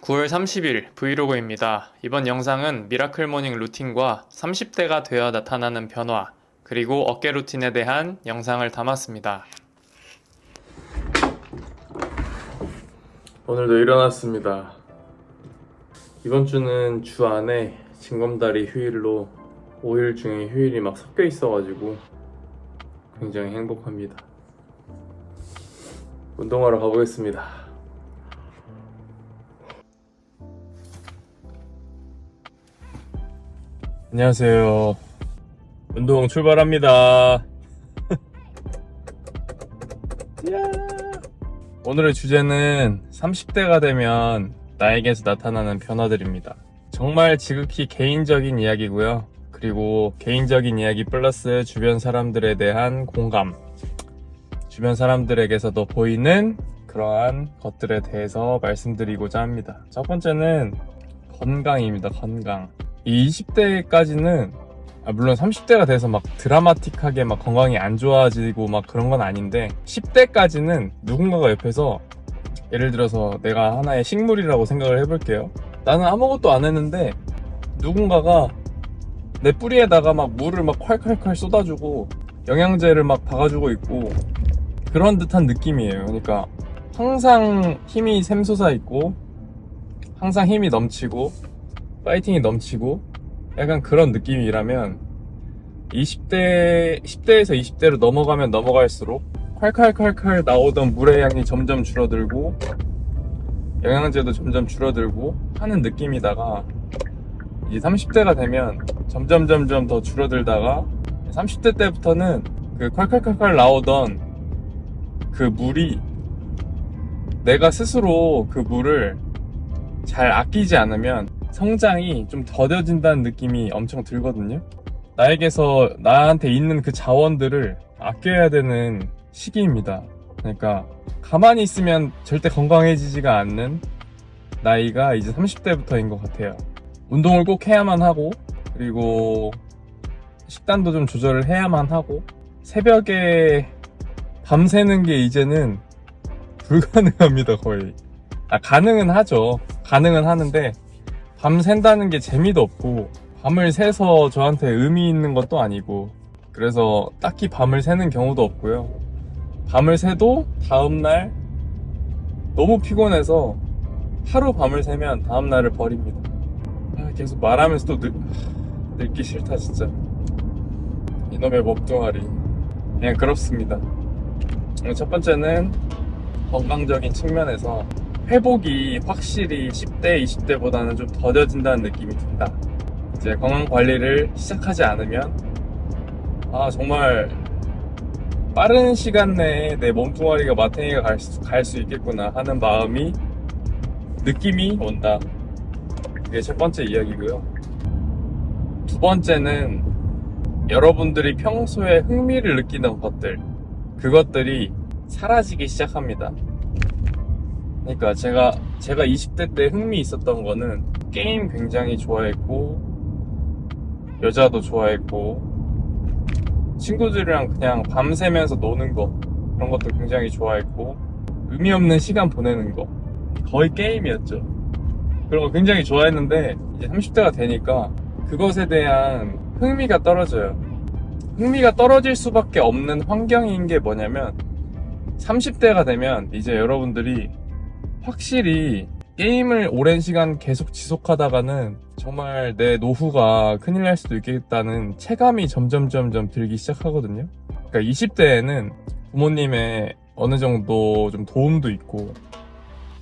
9월 30일 브이로그입니다. 이번 영상은 미라클 모닝 루틴과 30대가 되어 나타나는 변화, 그리고 어깨 루틴에 대한 영상을 담았습니다. 오늘도 일어났습니다. 이번 주는 주 안에 징검다리 휴일로 5일 중에 휴일이 막 섞여 있어가지고 굉장히 행복합니다. 운동하러 가보겠습니다. 안녕하세요. 운동 출발합니다. 오늘의 주제는 30대가 되면 나에게서 나타나는 변화들입니다. 정말 지극히 개인적인 이야기고요. 그리고 개인적인 이야기 플러스 주변 사람들에 대한 공감, 주변 사람들에게서도 보이는 그러한 것들에 대해서 말씀드리고자 합니다. 첫 번째는 건강입니다. 건강. 이 20대까지는 물론 30대가 돼서 막 드라마틱하게 막 건강이 안 좋아지고 막 그런 건 아닌데 10대까지는 누군가가 옆에서 예를 들어서 내가 하나의 식물이라고 생각을 해볼게요. 나는 아무것도 안 했는데 누군가가 내 뿌리에다가 막 물을 막 콸콸콸 쏟아주고 영양제를 막 박아주고 있고 그런 듯한 느낌이에요. 그러니까 항상 힘이 샘솟아 있고 항상 힘이 넘치고 파이팅이 넘치고 약간 그런 느낌이라면 10대에서 20대로 넘어가면 넘어갈수록 콸콸콸콸 나오던 물의 양이 점점 줄어들고 영양제도 점점 줄어들고 하는 느낌이다가 이제 30대가 되면 점점 더 줄어들다가 30대 때부터는 그 콸콸콸콸 나오던 그 물이 내가 스스로 그 물을 잘 아끼지 않으면 성장이 좀 더뎌진다는 느낌이 엄청 들거든요. 나에게서 나한테 있는 그 자원들을 아껴야 되는 시기입니다. 그러니까 가만히 있으면 절대 건강해지지가 않는 나이가 이제 30대부터인 것 같아요. 운동을 꼭 해야만 하고 그리고 식단도 좀 조절을 해야만 하고 새벽에 밤새는 게 이제는 불가능합니다. 거의. 가능은 하죠. 가능은 하는데 밤 샌다는 게 재미도 없고 밤을 새서 저한테 의미 있는 것도 아니고 그래서 딱히 밤을 새는 경우도 없고요. 밤을 새도 다음날 너무 피곤해서 하루 밤을 새면 다음날을 버립니다. 계속 말하면서 또 늙기 싫다 진짜. 이놈의 몸뚱아리. 그냥 그렇습니다. 첫 번째는 건강적인 측면에서 회복이 확실히 10대, 20대보다는 좀 더뎌진다는 느낌이 든다. 이제 건강 관리를 시작하지 않으면 정말 빠른 시간 내에 내 몸뚱아리가 마탱이가 갈 수 있겠구나 하는 느낌이 온다. 그게 첫 번째 이야기고요. 두 번째는 여러분들이 평소에 흥미를 느끼는 것들, 그것들이 사라지기 시작합니다. 그러니까 제가 20대 때 흥미 있었던 거는 게임 굉장히 좋아했고 여자도 좋아했고 친구들이랑 그냥 밤새면서 노는 거 그런 것도 굉장히 좋아했고 의미 없는 시간 보내는 거 거의 게임이었죠. 그런 거 굉장히 좋아했는데 이제 30대가 되니까 그것에 대한 흥미가 떨어져요. 흥미가 떨어질 수밖에 없는 환경인 게 뭐냐면 30대가 되면 이제 여러분들이 확실히 게임을 오랜 시간 계속 지속하다가는 정말 내 노후가 큰일 날 수도 있겠다는 체감이 점점 들기 시작하거든요. 그러니까 20대에는 부모님의 어느 정도 좀 도움도 있고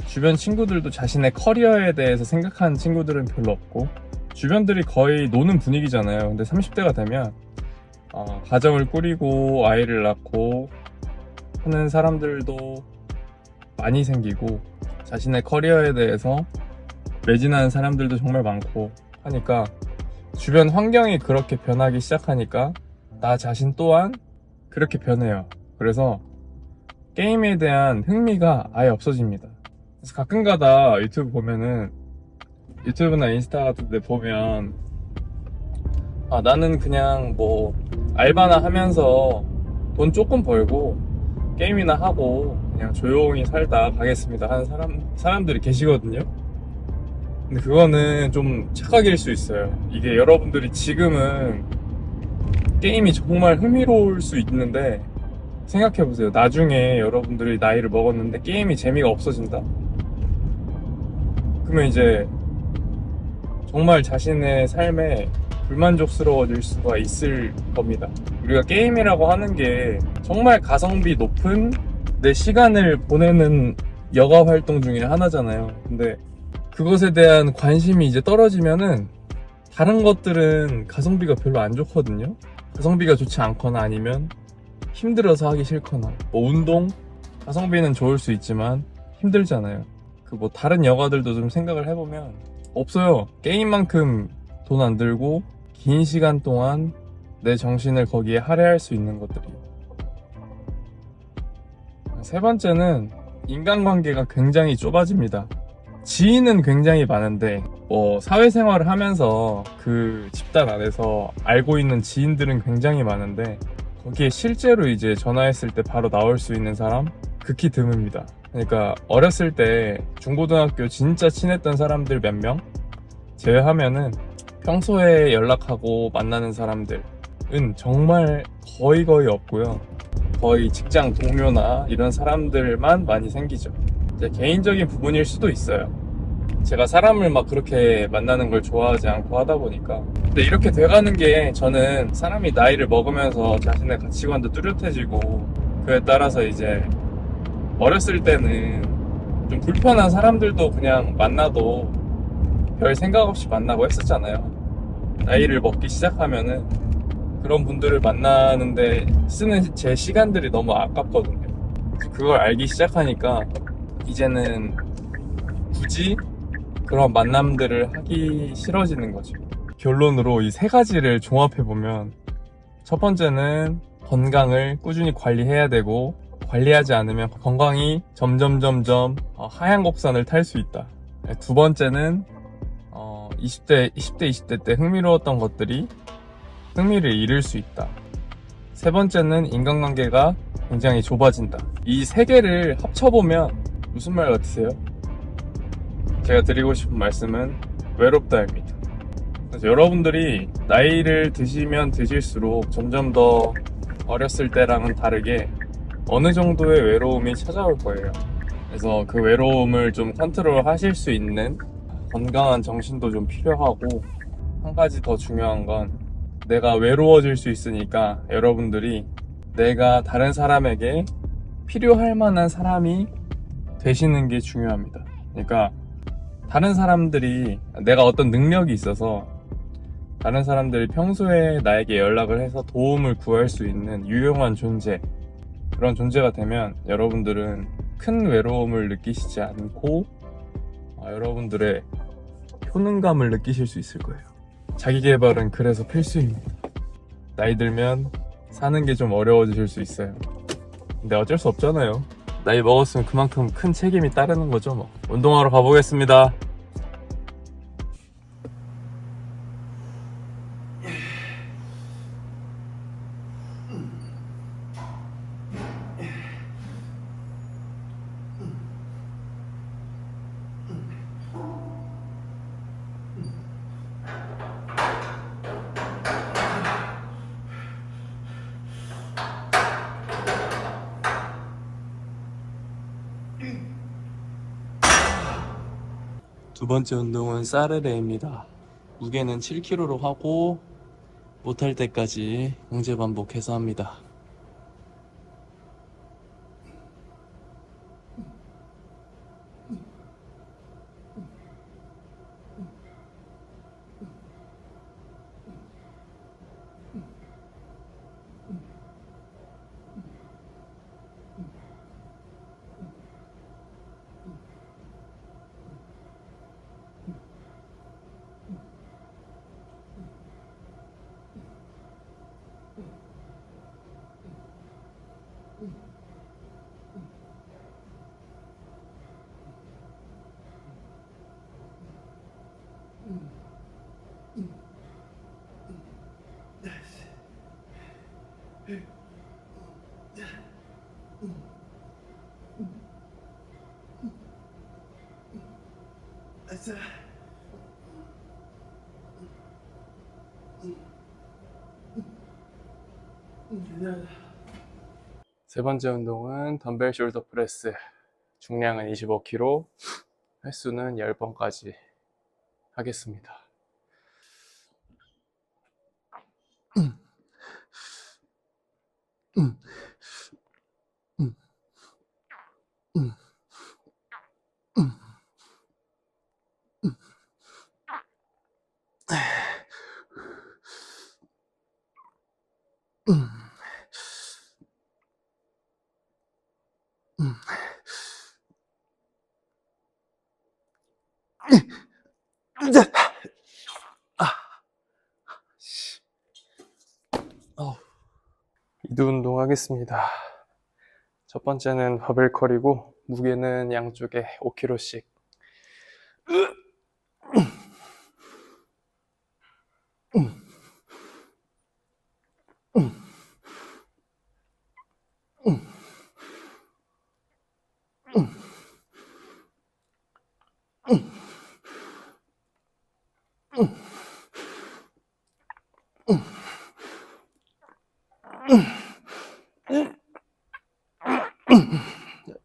주변 친구들도 자신의 커리어에 대해서 생각하는 친구들은 별로 없고 주변들이 거의 노는 분위기잖아요. 근데 30대가 되면 가정을 꾸리고 아이를 낳고 하는 사람들도 많이 생기고 자신의 커리어에 대해서 매진하는 사람들도 정말 많고 하니까 주변 환경이 그렇게 변하기 시작하니까 나 자신 또한 그렇게 변해요. 그래서 게임에 대한 흥미가 아예 없어집니다. 그래서 가끔가다 유튜브 보면은 유튜브나 인스타 같은 데 보면 나는 그냥 뭐 알바나 하면서 돈 조금 벌고 게임이나 하고 그냥 조용히 살다 가겠습니다 하는 사람들이 계시거든요. 근데 그거는 좀 착각일 수 있어요. 이게 여러분들이 지금은 게임이 정말 흥미로울 수 있는데 생각해보세요. 나중에 여러분들이 나이를 먹었는데 게임이 재미가 없어진다? 그러면 이제 정말 자신의 삶에 불만족스러워질 수가 있을 겁니다. 우리가 게임이라고 하는 게 정말 가성비 높은 내 시간을 보내는 여가 활동 중에 하나잖아요. 근데 그것에 대한 관심이 이제 떨어지면은 다른 것들은 가성비가 별로 안 좋거든요. 가성비가 좋지 않거나 아니면 힘들어서 하기 싫거나 뭐 운동 가성비는 좋을 수 있지만 힘들잖아요. 그 뭐 다른 여가들도 좀 생각을 해보면 없어요. 게임만큼 돈 안 들고 긴 시간 동안 내 정신을 거기에 할애할 수 있는 것들이. 세 번째는 인간관계가 굉장히 좁아집니다. 지인은 굉장히 많은데 뭐 사회생활을 하면서 그 집단 안에서 알고 있는 지인들은 굉장히 많은데 거기에 실제로 이제 전화했을 때 바로 나올 수 있는 사람 극히 드뭅니다. 그러니까 어렸을 때 중고등학교 진짜 친했던 사람들 몇 명 제외하면은 평소에 연락하고 만나는 사람들은 정말 거의 없고요. 거의 직장 동료나 이런 사람들만 많이 생기죠. 이제 개인적인 부분일 수도 있어요. 제가 사람을 막 그렇게 만나는 걸 좋아하지 않고 하다 보니까. 근데 이렇게 돼가는 게 저는 사람이 나이를 먹으면서 자신의 가치관도 뚜렷해지고 그에 따라서 이제 어렸을 때는 좀 불편한 사람들도 그냥 만나도 별 생각 없이 만나고 했었잖아요. 나이를 먹기 시작하면은 그런 분들을 만나는데 쓰는 제 시간들이 너무 아깝거든요. 그걸 알기 시작하니까 이제는 굳이 그런 만남들을 하기 싫어지는 거죠. 결론으로 이 세 가지를 종합해보면 첫 번째는 건강을 꾸준히 관리해야 되고 관리하지 않으면 건강이 점점 하향 곡선을 탈 수 있다. 두 번째는 20대 20대 때 흥미로웠던 것들이 흥미를 잃을 수 있다. 세 번째는 인간관계가 굉장히 좁아진다. 이 세 개를 합쳐보면 무슨 말 같으세요? 제가 드리고 싶은 말씀은 외롭다입니다. 그래서 여러분들이 나이를 드시면 드실수록 점점 더 어렸을 때랑은 다르게 어느 정도의 외로움이 찾아올 거예요. 그래서 그 외로움을 좀 컨트롤 하실 수 있는 건강한 정신도 좀 필요하고, 한 가지 더 중요한 건 내가 외로워질 수 있으니까 여러분들이 내가 다른 사람에게 필요할 만한 사람이 되시는 게 중요합니다. 그러니까 다른 사람들이 내가 어떤 능력이 있어서 다른 사람들이 평소에 나에게 연락을 해서 도움을 구할 수 있는 유용한 존재, 그런 존재가 되면 여러분들은 큰 외로움을 느끼시지 않고 여러분들의 효능감을 느끼실 수 있을 거예요. 자기계발은 그래서 필수입니다. 나이 들면 사는 게 좀 어려워지실 수 있어요. 근데 어쩔 수 없잖아요. 나이 먹었으면 그만큼 큰 책임이 따르는 거죠 뭐. 운동하러 가보겠습니다. 두 번째 운동은 사르레입니다. 무게는 7kg로 하고 못할 때까지 강제 반복해서 합니다. 세 번째 운동은 덤벨 숄더 프레스. 중량은 25kg, 횟수는 10번까지 하겠습니다. 이두 운동 하겠습니다. 첫 번째는 바벨 컬이고 무게는 양쪽에 5kg씩.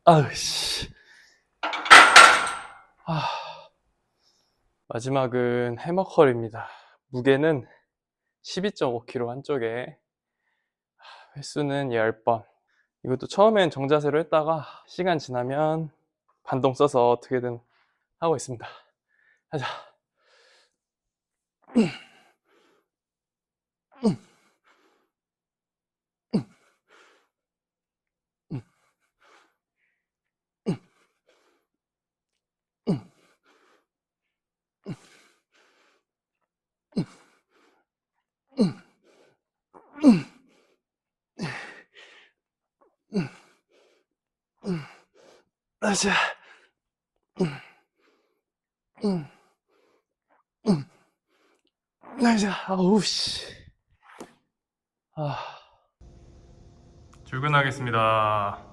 아으씨. 마지막은 해머컬입니다. 무게는 12.5kg 한쪽에, 횟수는 10번. 이것도 처음엔 정자세로 했다가 시간 지나면 반동 써서 어떻게든 하고 있습니다. 가자. 가자. 가자. 아우씨. 출근하겠습니다.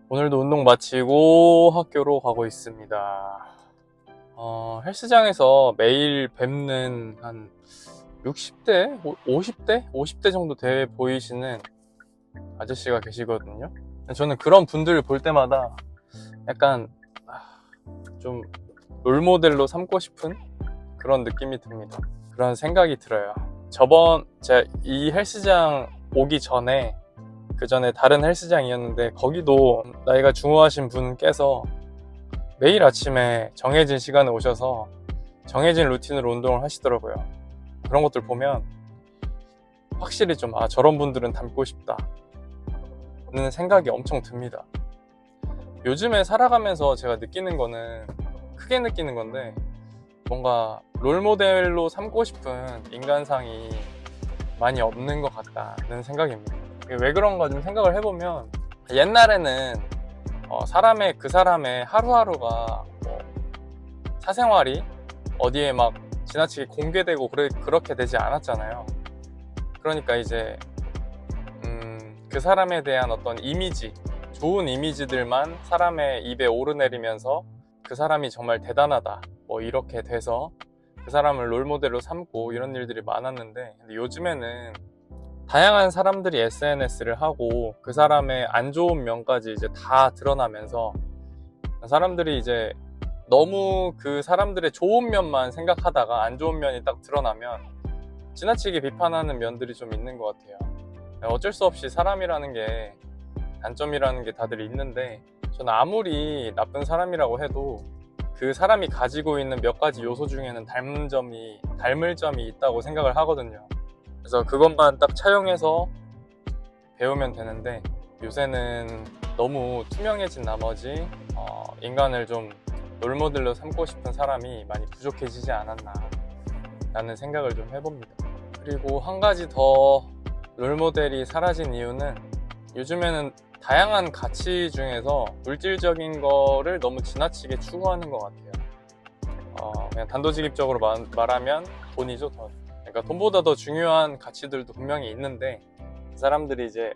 오늘도 운동 마치고 학교로 가고 있습니다. 헬스장에서 매일 뵙는 한 60대? 50대? 50대 정도 돼 보이시는 아저씨가 계시거든요. 저는 그런 분들을 볼 때마다 약간 좀 롤모델로 삼고 싶은 그런 느낌이 듭니다. 그런 생각이 들어요. 제가 이 헬스장 오기 전에, 그 전에 다른 헬스장이었는데 거기도 나이가 중후하신 분께서 매일 아침에 정해진 시간에 오셔서 정해진 루틴으로 운동을 하시더라고요. 그런 것들 보면 확실히 좀 저런 분들은 닮고 싶다 는 생각이 엄청 듭니다. 요즘에 살아가면서 제가 크게 느끼는 건데, 뭔가 롤모델로 삼고 싶은 인간상이 많이 없는 것 같다는 생각입니다. 왜 그런가 좀 생각을 해보면, 옛날에는 그 사람의 하루하루가 사생활이 어디에 막 지나치게 공개되고 그렇게 되지 않았잖아요. 그러니까 이제 그 사람에 대한 어떤 이미지, 좋은 이미지들만 사람의 입에 오르내리면서 그 사람이 정말 대단하다 이렇게 돼서 그 사람을 롤모델로 삼고 이런 일들이 많았는데, 근데 요즘에는 다양한 사람들이 SNS를 하고 그 사람의 안 좋은 면까지 이제 다 드러나면서 사람들이 이제 너무 그 사람들의 좋은 면만 생각하다가 안 좋은 면이 딱 드러나면 지나치게 비판하는 면들이 좀 있는 것 같아요. 어쩔 수 없이 사람이라는 게, 단점이라는 게 다들 있는데, 저는 아무리 나쁜 사람이라고 해도 그 사람이 가지고 있는 몇 가지 요소 중에는 닮을 점이 있다고 생각을 하거든요. 그래서 그것만 딱 차용해서 배우면 되는데, 요새는 너무 투명해진 나머지 인간을 좀 롤모델로 삼고 싶은 사람이 많이 부족해지지 않았나 라는 생각을 좀 해봅니다. 그리고 한 가지 더 롤모델이 사라진 이유는, 요즘에는 다양한 가치 중에서 물질적인 거를 너무 지나치게 추구하는 것 같아요. 그냥 단도직입적으로 말하면 돈이죠, 돈. 그러니까 돈보다 더 중요한 가치들도 분명히 있는데, 사람들이 이제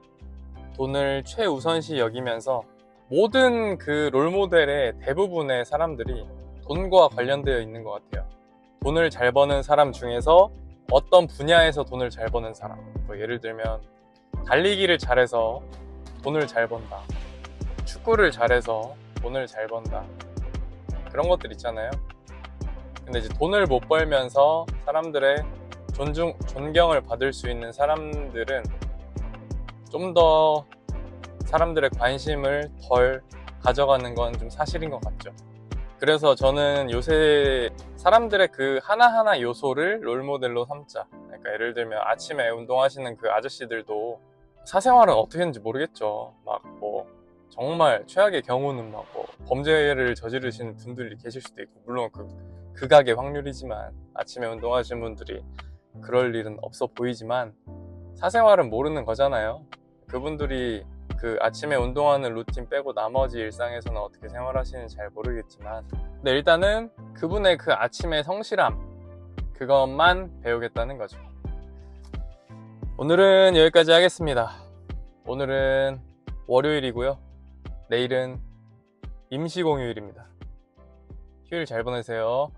돈을 최우선시 여기면서 모든 그 롤모델의 대부분의 사람들이 돈과 관련되어 있는 것 같아요. 돈을 잘 버는 사람 중에서 어떤 분야에서 돈을 잘 버는 사람, 뭐 예를 들면 달리기를 잘해서 돈을 잘 번다, 축구를 잘해서 돈을 잘 번다, 그런 것들 있잖아요. 근데 이제 돈을 못 벌면서 사람들의 존경을 받을 수 있는 사람들은 좀 더 사람들의 관심을 덜 가져가는 건 좀 사실인 것 같죠. 그래서 저는 요새 사람들의 그 하나하나 요소를 롤모델로 삼자. 그러니까 예를 들면 아침에 운동하시는 그 아저씨들도 사생활은 어떻게 했는지 모르겠죠. 막 뭐 정말 최악의 경우는 막 뭐 범죄를 저지르시는 분들이 계실 수도 있고, 물론 극악의 확률이지만 아침에 운동하시는 분들이 그럴 일은 없어 보이지만 사생활은 모르는 거잖아요. 그분들이 그 아침에 운동하는 루틴 빼고 나머지 일상에서는 어떻게 생활하시는지 잘 모르겠지만, 근데 일단은 그분의 그 아침의 성실함, 그것만 배우겠다는 거죠. 오늘은 여기까지 하겠습니다. 오늘은 월요일이고요. 내일은 임시공휴일입니다. 휴일 잘 보내세요.